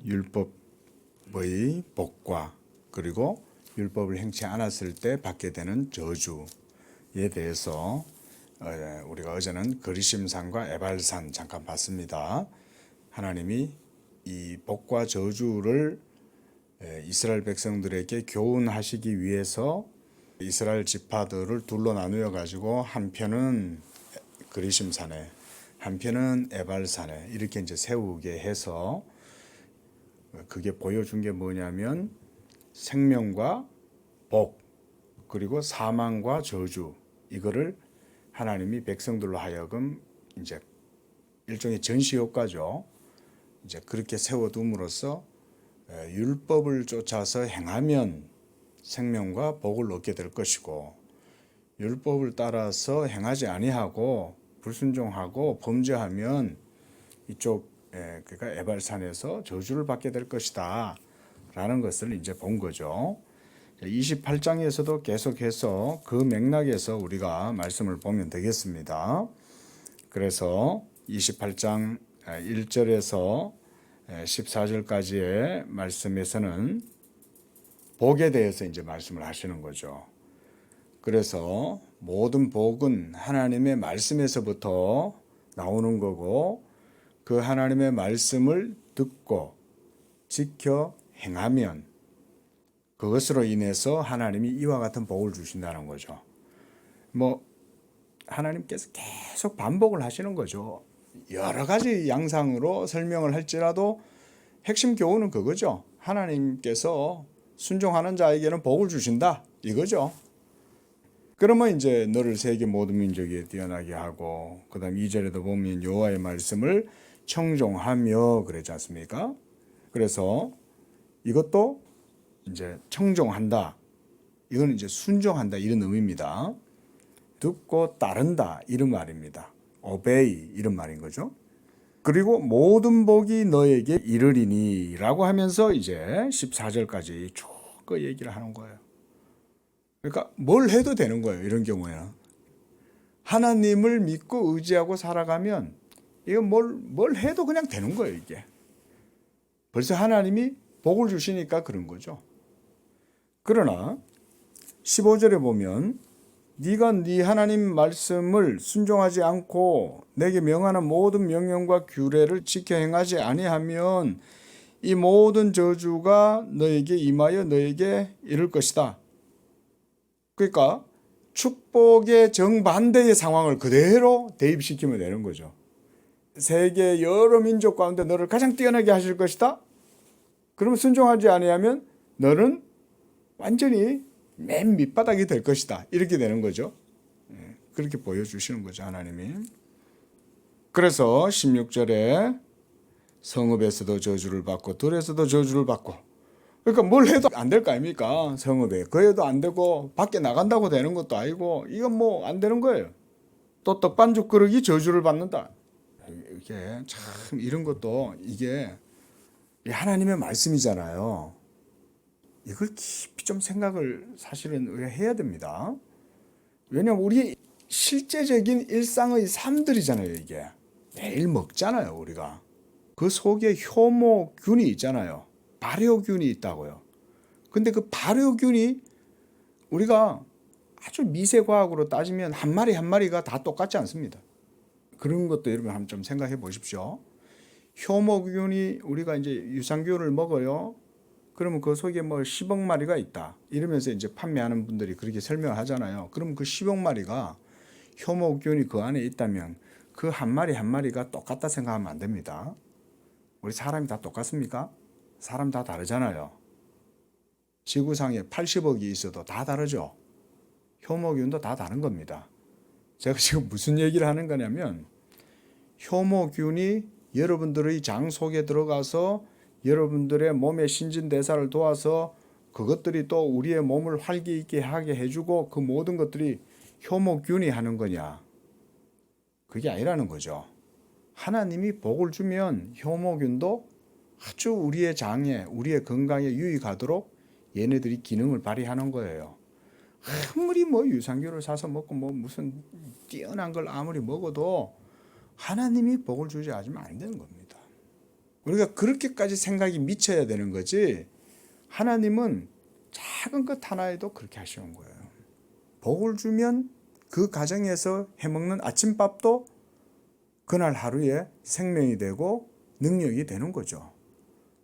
율법의 복과 그리고 율법을 행치 않았을 때 받게 되는 저주에 대해서 우리가 어제는 그리심산과 에발산 잠깐 봤습니다. 하나님이 이 복과 저주를 이스라엘 백성들에게 교훈하시기 위해서 이스라엘 지파들을 둘로 나누어 가지고 한편은 그리심산에 한편은 에발산에 이렇게 이제 세우게 해서 그게 보여준 게 뭐냐면 생명과 복 그리고 사망과 저주 이거를 하나님이 백성들로 하여금 이제 일종의 전시 효과죠. 이제 그렇게 세워둠으로써 율법을 쫓아서 행하면 생명과 복을 얻게 될 것이고 율법을 따라서 행하지 아니하고 불순종하고 범죄하면 이쪽 그러니까 에발산에서 저주를 받게 될 것이다 라는 것을 이제 본 거죠. 28장에서도 계속해서 그 맥락에서 우리가 말씀을 보면 되겠습니다. 그래서 28장 1절에서 14절까지의 말씀에서는 복에 대해서 이제 말씀을 하시는 거죠. 그래서 모든 복은 하나님의 말씀에서부터 나오는 거고 그 하나님의 말씀을 듣고 지켜 행하면 그것으로 인해서 하나님이 이와 같은 복을 주신다는 거죠. 하나님께서 계속 반복을 하시는 거죠. 여러 가지 양상으로 설명을 할지라도 핵심 교훈은 그거죠. 하나님께서 순종하는 자에게는 복을 주신다 이거죠. 그러면 이제 너를 세계 모든 민족에 뛰어나게 하고 그다음 2절에도 보면 여호와의 말씀을 청종하며 그랬지 않습니까? 그래서 이것도 이제 청종한다. 이거는 이제 순종한다 이런 의미입니다. 듣고 따른다 이런 말입니다. obey 이런 말인 거죠. 그리고 모든 복이 너에게 이르리니 라고 하면서 이제 14절까지 쭉 그 얘기를 하는 거예요. 그러니까 뭘 해도 되는 거예요. 이런 경우에는. 하나님을 믿고 의지하고 살아가면 이거 뭘 해도 그냥 되는 거예요. 이게. 벌써 하나님이 복을 주시니까 그런 거죠. 그러나 15절에 보면 네가 네 하나님 말씀을 순종하지 않고 내게 명하는 모든 명령과 규례를 지켜 행하지 아니하면 이 모든 저주가 너에게 임하여 너에게 이를 것이다. 그러니까 축복의 정반대의 상황을 그대로 대입시키면 되는 거죠. 세계 여러 민족 가운데 너를 가장 뛰어나게 하실 것이다. 그러면 순종하지 아니하면 너는 완전히 맨 밑바닥이 될 것이다. 이렇게 되는 거죠. 그렇게 보여주시는 거죠, 하나님이. 그래서 16절에 성읍에서도 저주를 받고 들에서도 저주를 받고 그러니까 뭘 해도 안 될 거 아닙니까? 성읍에. 그래도 안 되고 밖에 나간다고 되는 것도 아니고 이건 뭐 안 되는 거예요. 또 떡반죽 그릇이 저주를 받는다. 이게 참 이런 것도 이게 하나님의 말씀이잖아요. 이걸 깊이 좀 생각을 사실은 우리가 해야 됩니다. 왜냐하면 우리 실제적인 일상의 삶들이잖아요. 이게 매일 먹잖아요. 우리가 그 속에 효모균이 있잖아요. 발효균이 있다고요. 근데 그 발효균이 우리가 아주 미세과학으로 따지면 한 마리 한 마리가 다 똑같지 않습니다. 그런 것도 여러분 한번 좀 생각해 보십시오. 효모균이 우리가 이제 유산균을 먹어요. 그러면 그 속에 뭐 10억 마리가 있다. 이러면서 이제 판매하는 분들이 그렇게 설명하잖아요. 그럼 그 10억 마리가 효모균이 그 안에 있다면 그 한 마리 한 마리가 똑같다 생각하면 안 됩니다. 우리 사람이 다 똑같습니까? 사람 다 다르잖아요. 지구상에 80억이 있어도 다 다르죠. 효모균도 다 다른 겁니다. 제가 지금 무슨 얘기를 하는 거냐면 효모균이 여러분들의 장 속에 들어가서 여러분들의 몸의 신진대사를 도와서 그것들이 또 우리의 몸을 활기 있게 하게 해주고 그 모든 것들이 효모균이 하는 거냐? 그게 아니라는 거죠. 하나님이 복을 주면 효모균도 아주 우리의 장에 우리의 건강에 유익하도록 얘네들이 기능을 발휘하는 거예요. 아무리 뭐 유산균을 사서 먹고 뭐 무슨 뛰어난 걸 아무리 먹어도 하나님이 복을 주지 않으면 안 되는 겁니다. 우리가 그렇게까지 생각이 미쳐야 되는 거지. 하나님은 작은 것 하나에도 그렇게 하시는 거예요. 복을 주면 그 가정에서 해먹는 아침밥도 그날 하루에 생명이 되고 능력이 되는 거죠.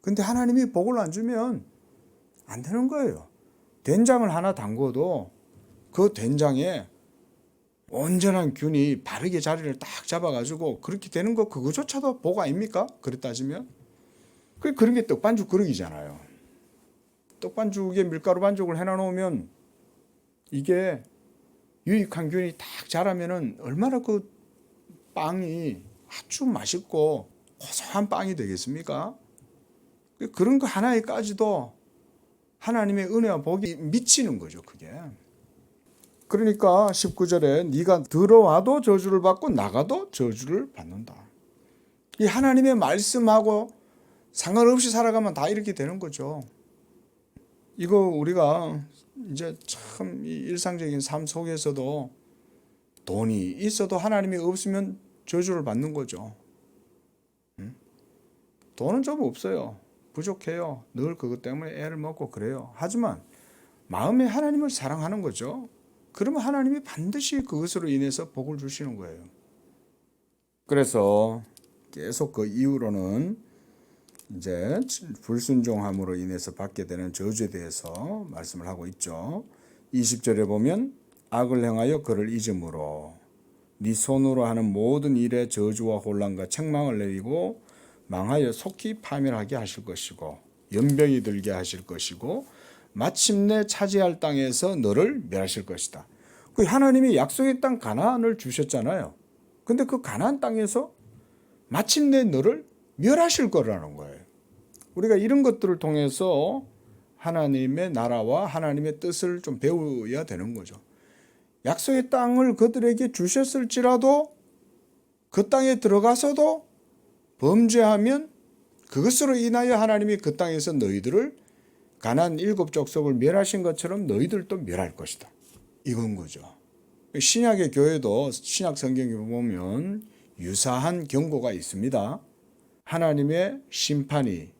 근데 하나님이 복을 안 주면 안 되는 거예요. 된장을 하나 담궈도 그 된장에 온전한 균이 바르게 자리를 딱 잡아가지고 그렇게 되는 거 그거조차도 복 아닙니까? 그래 따지면. 그런 게 떡반죽 그릇이잖아요. 떡반죽에 밀가루 반죽을 해놔놓으면 이게 유익한 균이 딱 자라면은 얼마나 그 빵이 아주 맛있고 고소한 빵이 되겠습니까? 그런 거 하나에까지도 하나님의 은혜와 복이 미치는 거죠, 그게. 그러니까 19절에 네가 들어와도 저주를 받고 나가도 저주를 받는다. 이 하나님의 말씀하고 상관없이 살아가면 다 이렇게 되는 거죠. 이거 우리가 이제 참 일상적인 삶 속에서도 돈이 있어도 하나님이 없으면 저주를 받는 거죠. 돈은 좀 없어요. 부족해요. 늘 그것 때문에 애를 먹고 그래요. 하지만 마음에 하나님을 사랑하는 거죠. 그러면 하나님이 반드시 그것으로 인해서 복을 주시는 거예요. 그래서 계속 그 이후로는 이제 불순종함으로 인해서 받게 되는 저주에 대해서 말씀을 하고 있죠. 20절에 보면 악을 행하여 그를 잊음으로 네 손으로 하는 모든 일에 저주와 혼란과 책망을 내리고 망하여 속히 파멸하게 하실 것이고 연병이 들게 하실 것이고 마침내 차지할 땅에서 너를 멸하실 것이다. 그 하나님이 약속의 땅 가나안을 주셨잖아요. 근데 그 가나안 땅에서 마침내 너를 멸하실 거라는 거예요. 우리가 이런 것들을 통해서 하나님의 나라와 하나님의 뜻을 좀 배워야 되는 거죠. 약속의 땅을 그들에게 주셨을지라도 그 땅에 들어가서도 범죄하면 그것으로 인하여 하나님이 그 땅에서 너희들을 가나안 7 족속을 멸하신 것처럼 너희들도 멸할 것이다. 이건 거죠. 신약의 교회도 신약 성경에 보면 유사한 경고가 있습니다. 하나님의 심판이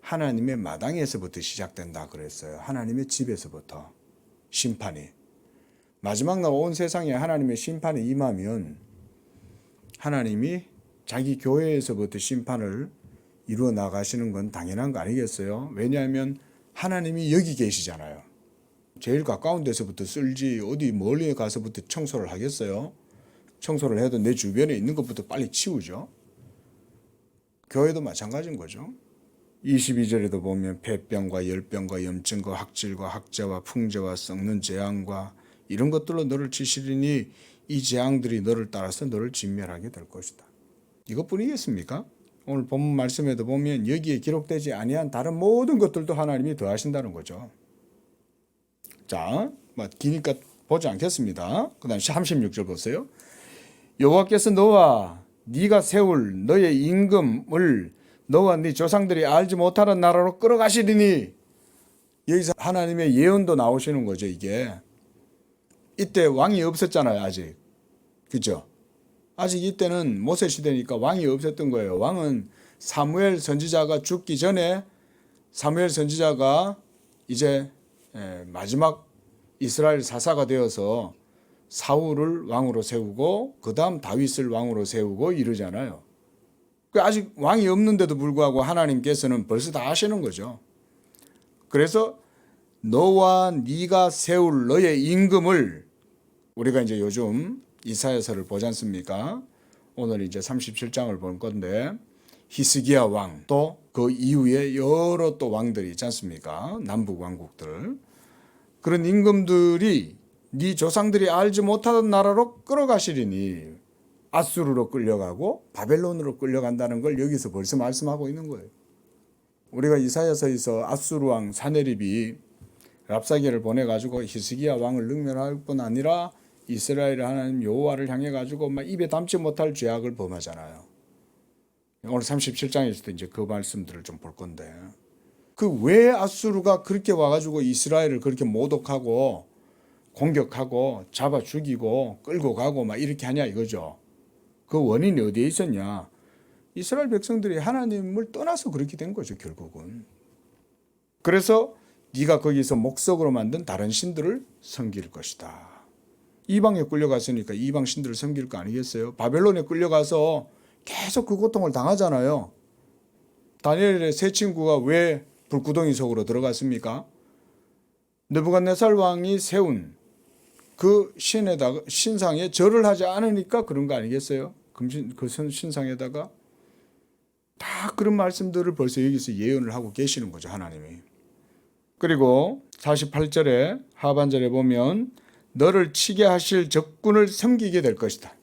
하나님의 마당에서부터 시작된다 그랬어요. 하나님의 집에서부터 심판이. 마지막 날 온 세상에 하나님의 심판이 임하면 하나님이 자기 교회에서부터 심판을 이루어 나가시는 건 당연한 거 아니겠어요? 왜냐하면 하나님이 여기 계시잖아요. 제일 가까운 데서부터 쓸지 어디 멀리 가서부터 청소를 하겠어요? 청소를 해도 내 주변에 있는 것부터 빨리 치우죠. 교회도 마찬가지인 거죠. 22절에도 보면 폐병과 열병과 염증과 학질과 학자와 풍제와 썩는 재앙과 이런 것들로 너를 치시리니 이 재앙들이 너를 따라서 너를 진멸하게 될 것이다. 이것뿐이겠습니까? 오늘 본문 말씀에도 보면 여기에 기록되지 아니한 다른 모든 것들도 하나님이 더하신다는 거죠. 자, 기니까 보지 않겠습니다. 그 다음 36절 보세요. 여호와께서 너와 네가 세울 너의 임금을 너와 네 조상들이 알지 못하는 나라로 끌어가시리니. 여기서 하나님의 예언도 나오시는 거죠. 이게 이때 왕이 없었잖아요. 아직. 그죠? 아직 이때는 모세 시대니까 왕이 없었던 거예요. 왕은 사무엘 선지자가 죽기 전에 사무엘 선지자가 이제 마지막 이스라엘 사사가 되어서 사울을 왕으로 세우고 그 다음 다윗을 왕으로 세우고 이러잖아요. 아직 왕이 없는데도 불구하고 하나님께서는 벌써 다 하시는 거죠. 그래서 너와 네가 세울 너의 임금을, 우리가 이제 요즘 이사야서를 보지 않습니까? 오늘 이제 37장을 볼 건데 히스기야 왕, 또 그 이후에 여러 또 왕들이 있지 않습니까? 남북 왕국들. 그런 임금들이 네 조상들이 알지 못하던 나라로 끌어가시리니, 아수르로 끌려가고 바벨론으로 끌려간다는 걸 여기서 벌써 말씀하고 있는 거예요. 우리가 이사야서에서 아수르 왕 사네립이 랍사게를 보내가지고 히스기야 왕을 능멸할 뿐 아니라 이스라엘 하나님 여호와를 향해가지고 막 입에 담지 못할 죄악을 범하잖아요. 오늘 37장에서도 이제 그 말씀들을 좀 볼 건데, 그 왜 아수르가 그렇게 와가지고 이스라엘을 그렇게 모독하고 공격하고 잡아 죽이고 끌고 가고 막 이렇게 하냐 이거죠. 그 원인이 어디에 있었냐? 이스라엘 백성들이 하나님을 떠나서 그렇게 된 거죠, 결국은. 그래서 네가 거기서 목석으로 만든 다른 신들을 섬길 것이다. 이방에 끌려갔으니까 이방 신들을 섬길 거 아니겠어요? 바벨론에 끌려가서 계속 그 고통을 당하잖아요. 다니엘의 세 친구가 왜 불구덩이 속으로 들어갔습니까? 느부갓네살 왕이 세운 그 신상에 절을 하지 않으니까 그런 거 아니겠어요? 그 신상에다가 다 그런 말씀들을 벌써 여기서 예언을 하고 계시는 거죠, 하나님이. 그리고 48절에 하반절에 보면 너를 치게 하실 적군을 섬기게 될 것이다.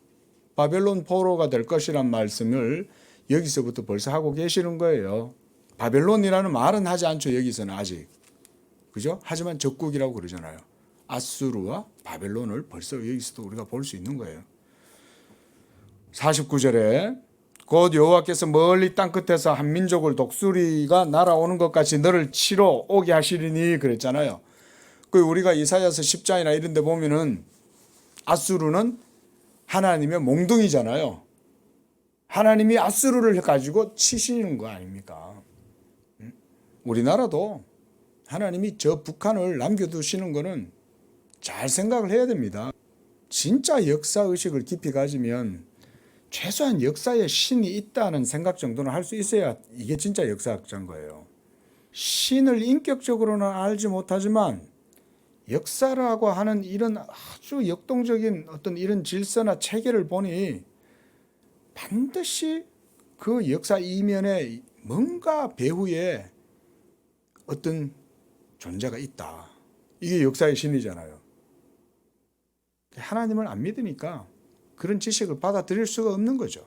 바벨론 포로가 될 것이란 말씀을 여기서부터 벌써 하고 계시는 거예요. 바벨론이라는 말은 하지 않죠, 여기서는 아직. 그죠? 하지만 적국이라고 그러잖아요. 아수르와 바벨론을 벌써 여기서도 우리가 볼 수 있는 거예요. 49절에 곧 여호와께서 멀리 땅끝에서 한 민족을 독수리가 날아오는 것 같이 너를 치러 오게 하시리니 그랬잖아요. 그 우리가 이사야서 10장이나 이런 데 보면은 아수르는 하나님의 몽둥이잖아요. 하나님이 아수르를 가지고 치시는 거 아닙니까? 우리나라도 하나님이 저 북한을 남겨두시는 거는 잘 생각을 해야 됩니다. 진짜 역사의식을 깊이 가지면 최소한 역사에 신이 있다는 생각 정도는 할 수 있어야 이게 진짜 역사학자인 거예요. 신을 인격적으로는 알지 못하지만 역사라고 하는 이런 아주 역동적인 어떤 이런 질서나 체계를 보니 반드시 그 역사 이면에 뭔가 배후에 어떤 존재가 있다. 이게 역사의 신이잖아요. 하나님을 안 믿으니까 그런 지식을 받아들일 수가 없는 거죠.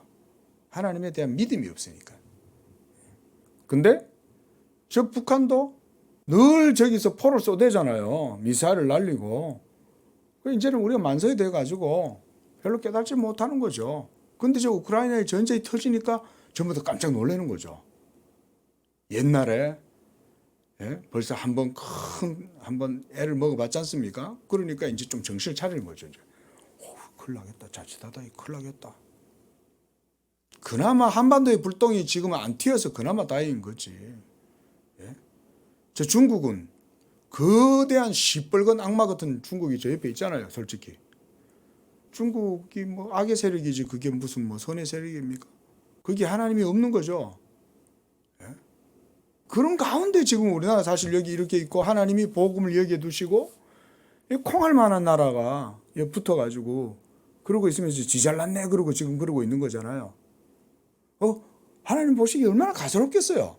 하나님에 대한 믿음이 없으니까. 근데 저 북한도 늘 저기서 포를 쏘대잖아요. 미사일을 날리고. 이제는 우리가 만성이 돼가지고 별로 깨닫지 못하는 거죠. 근데 저 우크라이나의 전쟁이 터지니까 전부 다 깜짝 놀라는 거죠. 옛날에 벌써 한번 애를 먹어봤지 않습니까? 그러니까 이제 좀 정신을 차리는 거죠. 이제. 큰일 나겠다. 자칫하다 큰일 나겠다. 그나마 한반도의 불똥이 지금 안 튀어서 그나마 다행인 거지. 저 중국은 거대한 시뻘건 악마 같은 중국이 저 옆에 있잖아요. 솔직히. 중국이 뭐 악의 세력이지 그게 무슨 뭐 선의 세력입니까? 그게 하나님이 없는 거죠. 그런 가운데 지금 우리나라 사실 여기 이렇게 있고 하나님이 복음을 여기에 두시고 콩할 만한 나라가 붙어가지고 그러고 있으면서 지 잘났네 그러고 지금 그러고 있는 거잖아요. 하나님 보시기 얼마나 가소롭겠어요.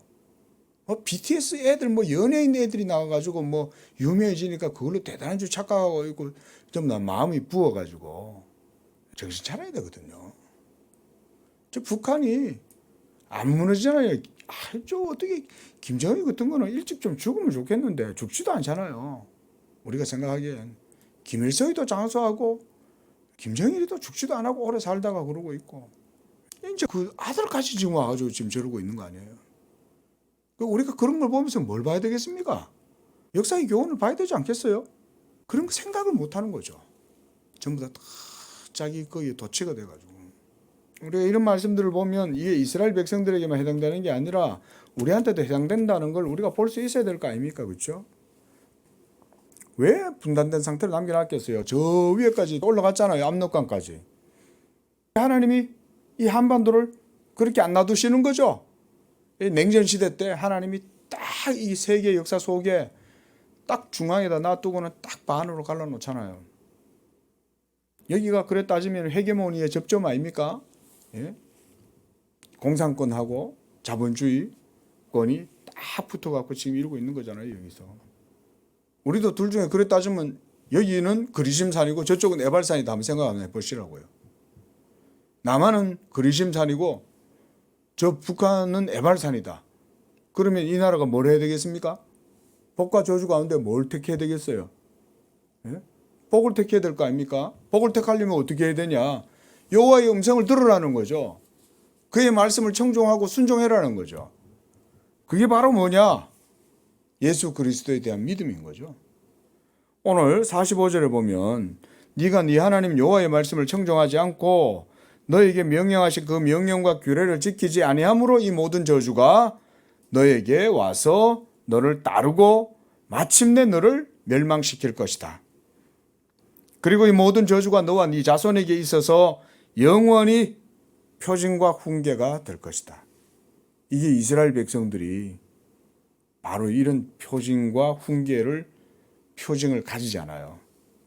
BTS 애들 뭐 연예인 애들이 나와가지고 뭐 유명해지니까 그걸로 대단한 줄 착각하고 있고 좀 나 마음이 부어가지고 정신 차려야 되거든요. 저 북한이 안 무너지잖아요. 저 어떻게 김정일 같은 거는 일찍 좀 죽으면 좋겠는데 죽지도 않잖아요. 우리가 생각하기엔 김일성이도 장수하고 김정일이도 죽지도 안 하고 오래 살다가 그러고 있고 이제 그 아들까지 지금 와가지고 지금 저러고 있는 거 아니에요. 우리가 그런 걸 보면서 뭘 봐야 되겠습니까? 역사의 교훈을 봐야 되지 않겠어요? 그런 거 생각을 못 하는 거죠. 전부 다 자기 거기에 도취가 돼가지고. 우리가 이런 말씀들을 보면 이게 이스라엘 백성들에게만 해당되는 게 아니라 우리한테도 해당된다는 걸 우리가 볼 수 있어야 될 거 아닙니까? 그렇죠? 왜 분단된 상태를 남겨놨겠어요? 저 위에까지 올라갔잖아요. 압록강까지. 하나님이 이 한반도를 그렇게 안 놔두시는 거죠. 냉전 시대 때 하나님이 딱 이 세계 역사 속에 딱 중앙에다 놔두고는 딱 반으로 갈라놓잖아요. 여기가 그래 따지면 헤게모니의 접점 아닙니까? 공산권하고 자본주의권이 딱 붙어갖고 지금 이러고 있는 거잖아요. 여기서. 우리도 둘 중에 그래 따지면 여기는 그리심산이고 저쪽은 에발산이다 한번 생각 한번 해보시라고요. 남한은 그리심산이고 저 북한은 에발산이다. 그러면 이 나라가 뭘 해야 되겠습니까? 복과 저주 가운데 뭘 택해야 되겠어요? 복을 택해야 될 거 아닙니까? 복을 택하려면 어떻게 해야 되냐? 여호와의 음성을 들으라는 거죠. 그의 말씀을 청종하고 순종해라는 거죠. 그게 바로 뭐냐? 예수 그리스도에 대한 믿음인 거죠. 오늘 45절에 보면 네가 네 하나님 여호와의 말씀을 청종하지 않고 너에게 명령하신 그 명령과 규례를 지키지 아니함으로 이 모든 저주가 너에게 와서 너를 따르고 마침내 너를 멸망시킬 것이다. 그리고 이 모든 저주가 너와 네 자손에게 있어서 영원히 표징과 훈계가 될 것이다. 이게 이스라엘 백성들이 바로 이런 표징과 표징을 가지잖아요.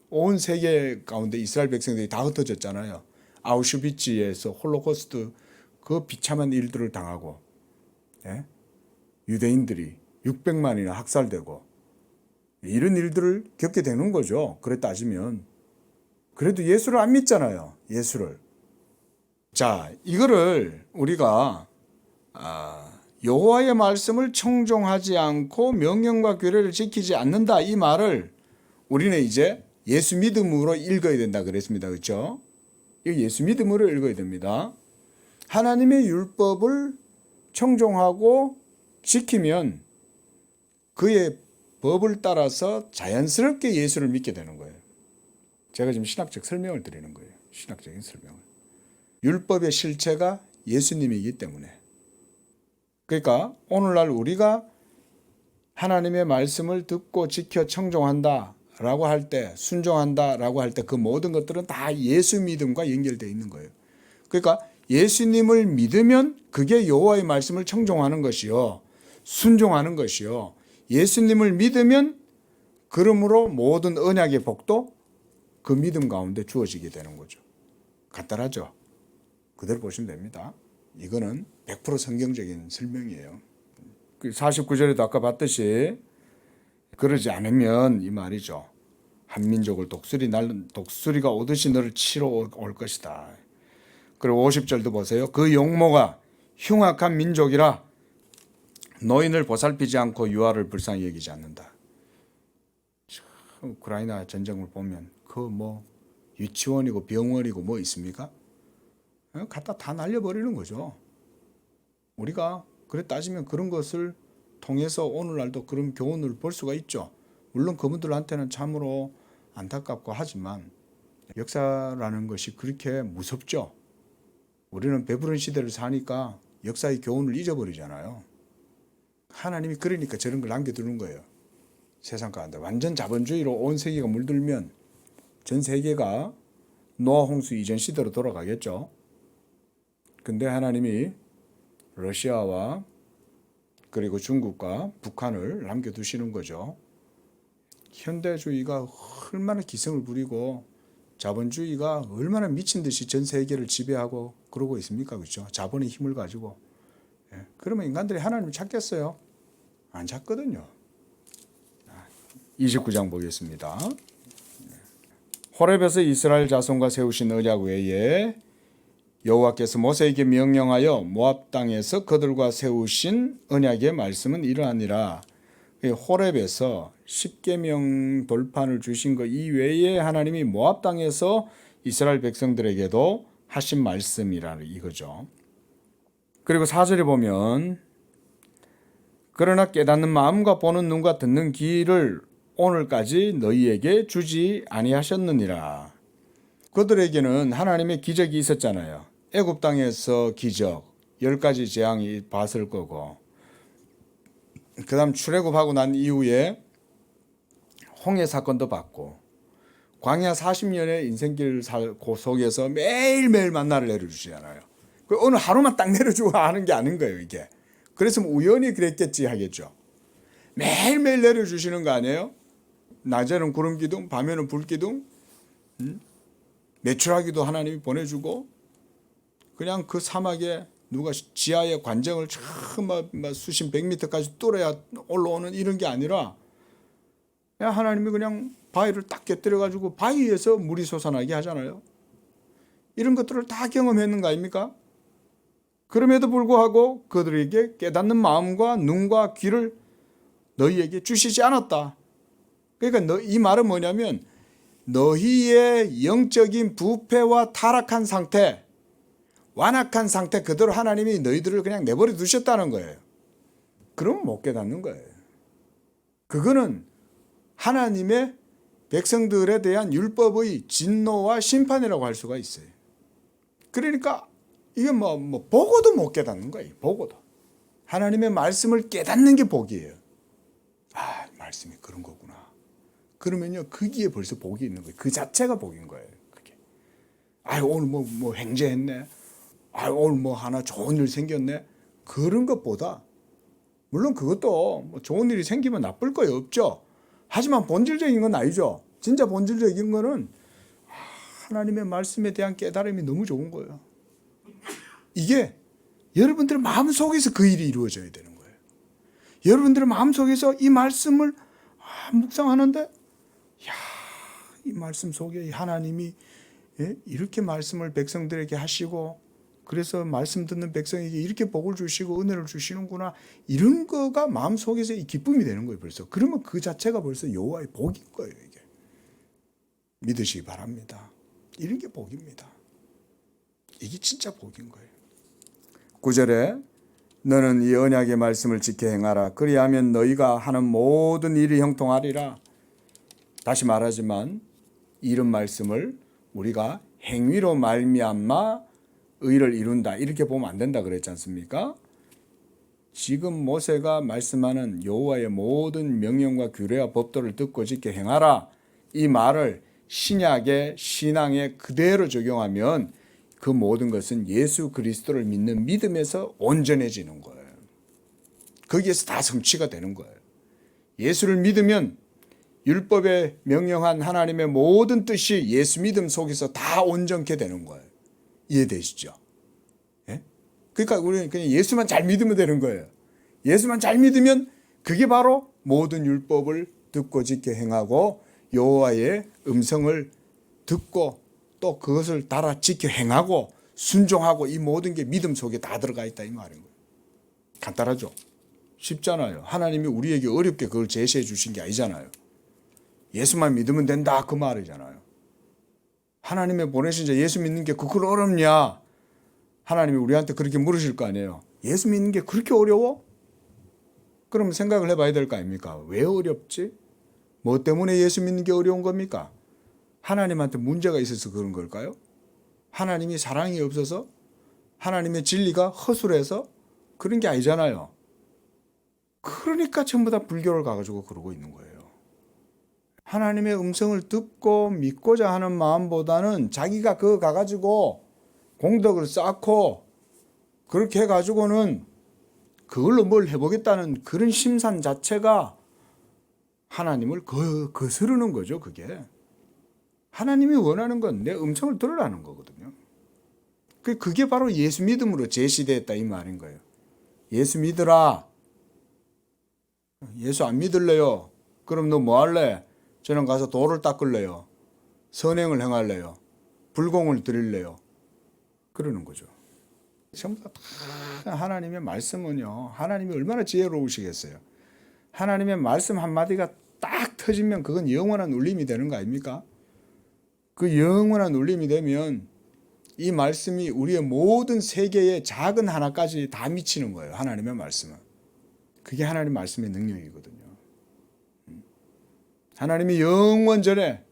온 세계 가운데 이스라엘 백성들이 다 흩어졌잖아요. 아우슈비츠에서 홀로코스트 그 비참한 일들을 당하고, 예? 유대인들이 600만이나 학살되고 이런 일들을 겪게 되는 거죠. 그래 따지면. 그래도 예수를 안 믿잖아요. 예수를. 자, 이거를 우리가 여호와의 말씀을 청종하지 않고 명령과 규례를 지키지 않는다, 이 말을 우리는 이제 예수 믿음으로 읽어야 된다 그랬습니다. 그렇죠? 이 예수 믿음으로 읽어야 됩니다. 하나님의 율법을 청종하고 지키면 그의 법을 따라서 자연스럽게 예수를 믿게 되는 거예요. 제가 지금 신학적 설명을 드리는 거예요. 신학적인 설명을. 율법의 실체가 예수님이기 때문에. 그러니까 오늘날 우리가 하나님의 말씀을 듣고 지켜 청종한다라고 할 때, 순종한다라고 할 때 그 모든 것들은 다 예수 믿음과 연결되어 있는 거예요. 그러니까 예수님을 믿으면 그게 여호와의 말씀을 청종하는 것이요, 순종하는 것이요. 예수님을 믿으면 그러므로 모든 언약의 복도 그 믿음 가운데 주어지게 되는 거죠. 간단하죠? 그대로 보시면 됩니다. 이거는 100% 성경적인 설명이에요. 49절에도 아까 봤듯이 그러지 않으면 이 말이죠. 한 민족을 독수리가 오듯이 너를 치러 올 것이다. 그리고 50절도 보세요. 그 용모가 흉악한 민족이라 노인을 보살피지 않고 유아를 불쌍히 여기지 않는다. 우크라이나 전쟁을 보면 그 유치원이고 병원이고 뭐 있습니까? 갖다 다 날려버리는 거죠. 우리가 그래 따지면 그런 것을 통해서 오늘날도 그런 교훈을 볼 수가 있죠. 물론 그분들한테는 참으로 안타깝고 하지만 역사라는 것이 그렇게 무섭죠. 우리는 배부른 시대를 사니까 역사의 교훈을 잊어버리잖아요. 하나님이 그러니까 저런 걸 남겨두는 거예요. 세상 가운데 완전 자본주의로 온 세계가 물들면 전 세계가 노아 홍수 이전 시대로 돌아가겠죠. 근데 하나님이 러시아와 그리고 중국과 북한을 남겨두시는 거죠. 현대주의가 얼마나 기승을 부리고 자본주의가 얼마나 미친 듯이 전 세계를 지배하고 그러고 있습니까? 그렇죠? 자본의 힘을 가지고. 그러면 인간들이 하나님을 찾겠어요? 안 찾거든요. 29장 보겠습니다. 호렙에서 이스라엘 자손과 세우신 언약 외에 여호와께서 모세에게 명령하여 모압 땅에서 그들과 세우신 언약의 말씀은 이러하니라. 호렙에서 십계명 돌판을 주신 것 이외에 하나님이 모압 땅에서 이스라엘 백성들에게도 하신 말씀이라 이거죠. 그리고 4절에 보면 그러나 깨닫는 마음과 보는 눈과 듣는 귀를 오늘까지 너희에게 주지 아니하셨느니라. 그들에게는 하나님의 기적이 있었잖아요. 애굽 땅에서 기적 10가지 재앙이 봤을 거고, 그 다음 출애굽하고 난 이후에 홍해 사건도 봤고, 광야 40년의 인생길 속에서 매일매일 만나를 내려주시잖아요. 그 어느 하루만 딱 내려주고 하는 게 아닌 거예요, 이게. 그래서 우연히 그랬겠지 하겠죠. 매일매일 내려주시는 거 아니에요? 낮에는 구름 기둥, 밤에는 불 기둥, 매출하기도 하나님이 보내주고, 그냥 그 사막에 누가 지하의 관정을 수십 100m까지 뚫어야 올라오는 이런 게 아니라 그냥 하나님이 그냥 바위를 딱 곁들여 가지고 바위에서 물이 솟아나게 하잖아요. 이런 것들을 다 경험했는 거 아닙니까? 그럼에도 불구하고 그들에게 깨닫는 마음과 눈과 귀를 너희에게 주시지 않았다. 그러니까 이 말은 뭐냐면 너희의 영적인 부패와 타락한 상태, 완악한 상태 그대로 하나님이 너희들을 그냥 내버려 두셨다는 거예요. 그러면 못 깨닫는 거예요. 그거는 하나님의 백성들에 대한 율법의 진노와 심판이라고 할 수가 있어요. 그러니까 이게 뭐 보고도 못 깨닫는 거예요. 보고도. 하나님의 말씀을 깨닫는 게 복이에요. 아, 말씀이 그런 거구나. 그러면요, 거기에 벌써 복이 있는 거예요. 그 자체가 복인 거예요. 그게. 아, 오늘 뭐 행제했네. 아, 오늘 뭐 하나 좋은 일 생겼네. 그런 것보다, 물론 그것도 뭐 좋은 일이 생기면 나쁠 거 없죠. 하지만 본질적인 건 아니죠. 진짜 본질적인 거는 하나님의 말씀에 대한 깨달음이 너무 좋은 거예요. 이게 여러분들 마음속에서 그 일이 이루어져야 되는 거예요. 여러분들의 마음속에서 이 말씀을 묵상하는데, 이 말씀 속에 하나님이 이렇게 말씀을 백성들에게 하시고, 그래서 말씀 듣는 백성에게 이렇게 복을 주시고 은혜를 주시는구나, 이런 거가 마음속에서 이 기쁨이 되는 거예요. 벌써. 그러면 그 자체가 벌써 여호와의 복인 거예요. 이게 믿으시기 바랍니다. 이런 게 복입니다. 이게 진짜 복인 거예요. 9절에 너는 이 언약의 말씀을 지켜 행하라. 그리하면 너희가 하는 모든 일이 형통하리라. 다시 말하지만 이런 말씀을 우리가 행위로 말미암아 의를 이룬다, 이렇게 보면 안 된다 그랬지 않습니까? 지금 모세가 말씀하는 여호와의 모든 명령과 규례와 법도를 듣고 지켜 행하라, 이 말을 신약의 신앙에 그대로 적용하면 그 모든 것은 예수 그리스도를 믿는 믿음에서 온전해지는 거예요. 거기에서 다 성취가 되는 거예요. 예수를 믿으면 율법에 명령한 하나님의 모든 뜻이 예수 믿음 속에서 다 온전케 되는 거예요. 이해되시죠? 예? 그러니까 우리는 그냥 예수만 잘 믿으면 되는 거예요. 예수만 잘 믿으면 그게 바로 모든 율법을 듣고 지켜 행하고 여호와의 음성을 듣고 또 그것을 따라 지켜 행하고 순종하고, 이 모든 게 믿음 속에 다 들어가 있다, 이 말인 거예요. 간단하죠? 쉽잖아요. 하나님이 우리에게 어렵게 그걸 제시해 주신 게 아니잖아요. 예수만 믿으면 된다, 그 말이잖아요. 하나님의 보내신 자 예수 믿는 게 그걸 어렵냐? 하나님이 우리한테 그렇게 물으실 거 아니에요. 예수 믿는 게 그렇게 어려워? 그럼 생각을 해봐야 될 거 아닙니까? 왜 어렵지? 뭐 때문에 예수 믿는 게 어려운 겁니까? 하나님한테 문제가 있어서 그런 걸까요? 하나님이 사랑이 없어서? 하나님의 진리가 허술해서? 그런 게 아니잖아요. 그러니까 전부 다 불교를 가가지고 그러고 있는 거예요. 하나님의 음성을 듣고 믿고자 하는 마음보다는 자기가 그거 가가지고 공덕을 쌓고 그렇게 해가지고는 그걸로 뭘 해보겠다는 그런 심산 자체가 하나님을 거스르는 거죠. 그게 하나님이 원하는 건 내 음성을 들으라는 거거든요. 그게 바로 예수 믿음으로 제시됐다, 이 말인 거예요. 예수 믿으라. 예수 안 믿을래요? 그럼 너 뭐 할래? 저는 가서 돌을 닦을래요? 선행을 행할래요? 불공을 드릴래요? 그러는 거죠. 전부 다 하나님의 말씀은요, 하나님이 얼마나 지혜로우시겠어요. 하나님의 말씀 한마디가 딱 터지면 그건 영원한 울림이 되는 거 아닙니까? 그 영원한 울림이 되면 이 말씀이 우리의 모든 세계의 작은 하나까지 다 미치는 거예요. 하나님의 말씀은. 그게 하나님 말씀의 능력이거든요. 하나님이 영원 전에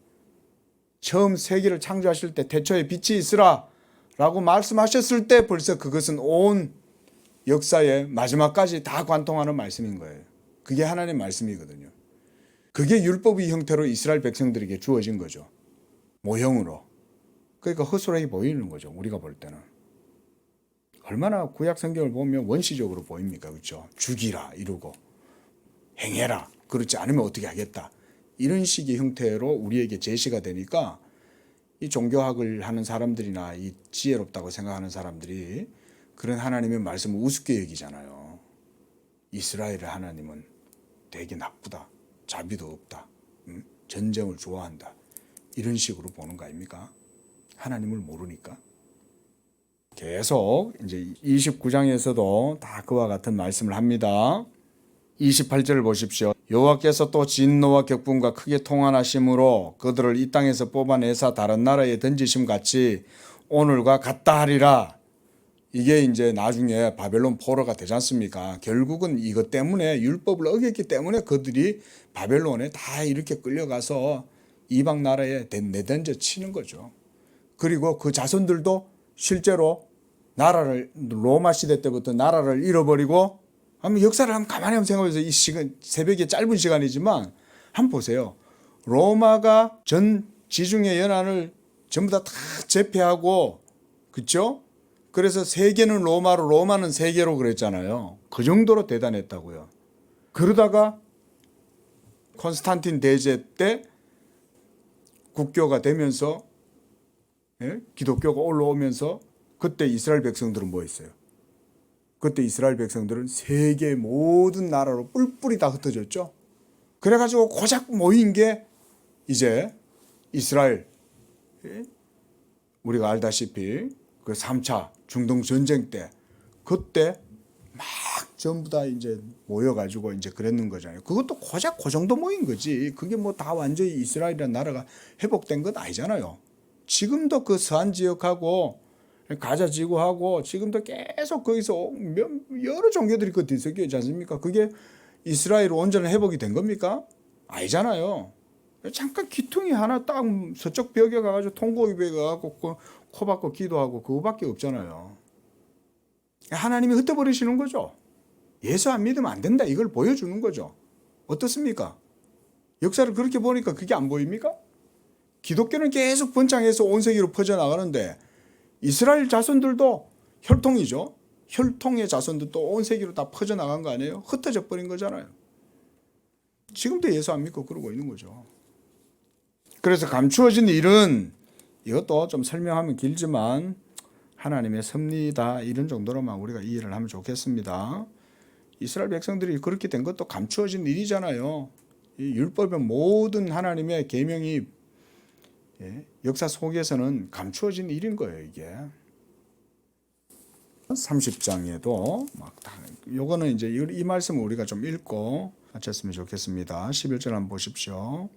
처음 세계를 창조하실 때 태초에 빛이 있으라 라고 말씀하셨을 때 벌써 그것은 온 역사의 마지막까지 다 관통하는 말씀인 거예요. 그게 하나님의 말씀이거든요. 그게 율법의 형태로 이스라엘 백성들에게 주어진 거죠. 모형으로. 그러니까 허술하게 보이는 거죠. 우리가 볼 때는. 얼마나 구약 성경을 보면 원시적으로 보입니까? 그렇죠? 죽이라 이러고 행해라. 그렇지 않으면 어떻게 하겠다. 이런 식의 형태로 우리에게 제시가 되니까 이 종교학을 하는 사람들이나 이 지혜롭다고 생각하는 사람들이 그런 하나님의 말씀을 우습게 여기잖아요. 이스라엘의 하나님은 되게 나쁘다. 자비도 없다. 전쟁을 좋아한다. 이런 식으로 보는 거 아닙니까? 하나님을 모르니까. 계속 이제 29장에서도 다 그와 같은 말씀을 합니다. 28절을 보십시오. 여호와께서 또 진노와 격분과 크게 통한하심으로 그들을 이 땅에서 뽑아내사 다른 나라에 던지심 같이 오늘과 같다 하리라. 이게 이제 나중에 바벨론 포로가 되지 않습니까? 결국은 이것 때문에 율법을 어겼기 때문에 그들이 바벨론에 다 이렇게 끌려가서 이방 나라에 내던져 치는 거죠. 그리고 그 자손들도 실제로 나라를 로마 시대 때부터 나라를 잃어버리고 한번 역사를 한번 가만히 한번 생각해서 이 시간 새벽에 짧은 시간이지만 한번 보세요. 로마가 전 지중해 연안을 전부 다 제패하고 그렇죠? 그래서 세계는 로마로 로마는 세계로 그랬잖아요. 그 정도로 대단했다고요. 그러다가 콘스탄틴 대제 때 국교가 되면서 기독교가 올라오면서 그때 이스라엘 백성들은 뭐 했어요? 그때 이스라엘 백성들은 세계 모든 나라로 뿔뿔이 다 흩어졌죠. 그래가지고 고작 모인 게 이제 이스라엘, 우리가 알다시피 그 3차 중동 전쟁 때 그때 막 전부 다 이제 모여가지고 이제 그랬는 거잖아요. 그것도 고작 그 정도 모인 거지. 그게 뭐 다 완전히 이스라엘이라는 나라가 회복된 건 아니잖아요. 지금도 그 서한 지역하고 가자 지구하고 지금도 계속 거기서 여러 종교들이 그 뒤섞여 있지 않습니까? 그게 이스라엘 온전히 회복이 된 겁니까? 아니잖아요. 잠깐 귀퉁이 하나 딱 서쪽 벽에 가가지고 통곡이 벽에 가가지고 코 박고 기도하고 그거밖에 없잖아요. 하나님이 흩어버리시는 거죠. 예수 안 믿으면 안 된다 이걸 보여주는 거죠. 어떻습니까? 역사를 그렇게 보니까 그게 안 보입니까? 기독교는 계속 번창해서 온 세계로 퍼져나가는데 이스라엘 자손들도 혈통이죠. 혈통의 자손들도 온 세계로 다 퍼져나간 거 아니에요? 흩어져 버린 거잖아요. 지금도 예수 안 믿고 그러고 있는 거죠. 그래서 감추어진 일은 이것도 좀 설명하면 길지만 하나님의 섭리다 이런 정도로만 우리가 이해를 하면 좋겠습니다. 이스라엘 백성들이 그렇게 된 것도 감추어진 일이잖아요. 이 율법의 모든 하나님의 계명이 역사 속에서는 감추어진 일인 거예요, 이게. 30장에도 요거는 이제 이 말씀을 우리가 좀 읽고 마쳤으면 좋겠습니다. 11절 한번 보십시오.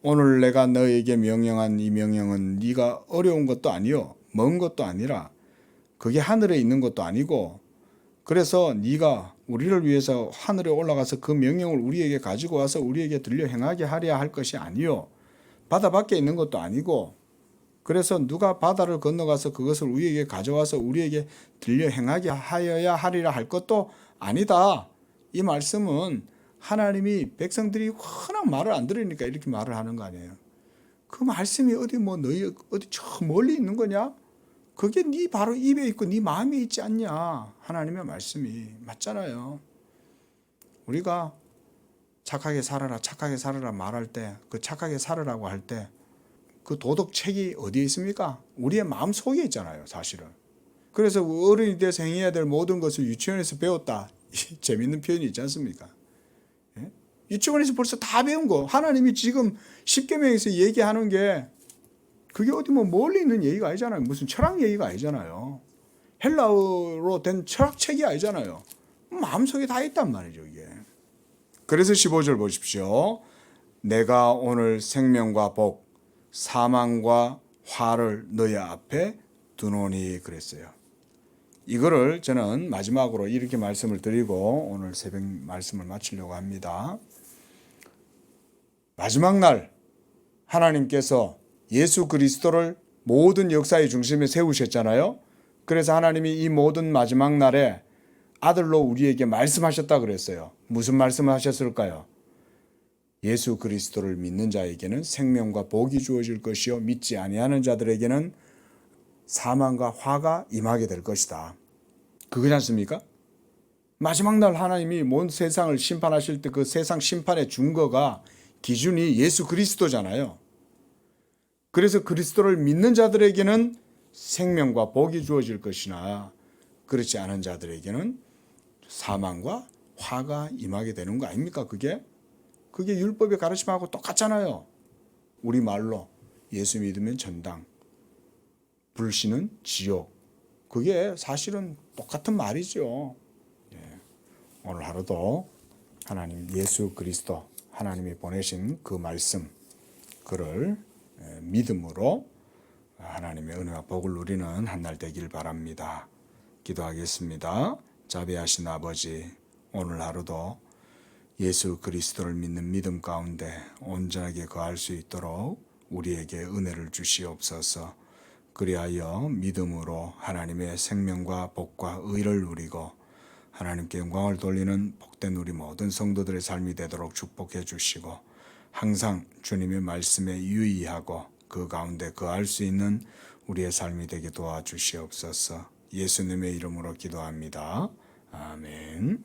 오늘 내가 너에게 명령한 이 명령은 네가 어려운 것도 아니요 먼 것도 아니라 그게 하늘에 있는 것도 아니고 그래서 네가 우리를 위해서 하늘에 올라가서 그 명령을 우리에게 가지고 와서 우리에게 들려 행하게 하려 할 것이 아니요 바다 밖에 있는 것도 아니고 그래서 누가 바다를 건너가서 그것을 우리에게 가져와서 우리에게 들려 행하게 하여야 하리라 할 것도 아니다. 이 말씀은 하나님이 백성들이 워낙 말을 안 들으니까 이렇게 말을 하는 거 아니에요. 그 말씀이 어디 뭐 너희 어디 저 멀리 있는 거냐? 그게 네 바로 입에 있고 네 마음에 있지 않냐? 하나님의 말씀이 맞잖아요. 우리가 착하게 살아라 말할 때 그 착하게 살으라고 할 때 그 도덕책이 어디에 있습니까? 우리의 마음 속에 있잖아요, 사실은. 그래서 어른이 돼서 행해야 될 모든 것을 유치원에서 배웠다. 재밌는 표현이 있지 않습니까? 유치원에서 벌써 다 배운 거. 하나님이 지금 십계명에서 얘기하는 게 그게 어디 뭐 멀리 있는 얘기가 아니잖아요. 무슨 철학 얘기가 아니잖아요. 헬라어로 된 철학책이 아니잖아요. 마음속에 다 있단 말이죠, 이게. 그래서 15절 보십시오. 내가 오늘 생명과 복, 사망과 화를 너희 앞에 두노니 그랬어요. 이거를 저는 마지막으로 이렇게 말씀을 드리고 오늘 새벽 말씀을 마치려고 합니다. 마지막 날 하나님께서 예수 그리스도를 모든 역사의 중심에 세우셨잖아요. 그래서 하나님이 이 모든 마지막 날에 아들로 우리에게 말씀하셨다 그랬어요. 무슨 말씀을 하셨을까요? 예수 그리스도를 믿는 자에게는 생명과 복이 주어질 것이요 믿지 아니하는 자들에게는 사망과 화가 임하게 될 것이다. 그거지 않습니까? 마지막 날 하나님이 온 세상을 심판하실 때 그 세상 심판의 준거가 기준이 예수 그리스도잖아요. 그래서 그리스도를 믿는 자들에게는 생명과 복이 주어질 것이나 그렇지 않은 자들에게는 사망과 화가 임하게 되는 거 아닙니까? 그게 율법의 가르침하고 똑같잖아요. 우리말로 예수 믿으면 전당, 불신은 지옥. 그게 사실은 똑같은 말이죠. 오늘 하루도 하나님 예수 그리스도 하나님이 보내신 그 말씀 그를 믿음으로 하나님의 은혜와 복을 누리는 한 날 되길 바랍니다. 기도하겠습니다. 자비하신 아버지, 오늘 하루도 예수 그리스도를 믿는 믿음 가운데 온전하게 거할 수 있도록 우리에게 은혜를 주시옵소서. 그리하여 믿음으로 하나님의 생명과 복과 의를 누리고 하나님께 영광을 돌리는 복된 우리 모든 성도들의 삶이 되도록 축복해 주시고 항상 주님의 말씀에 유의하고 그 가운데 거할 수 있는 우리의 삶이 되게 도와주시옵소서. 예수님의 이름으로 기도합니다. 아멘.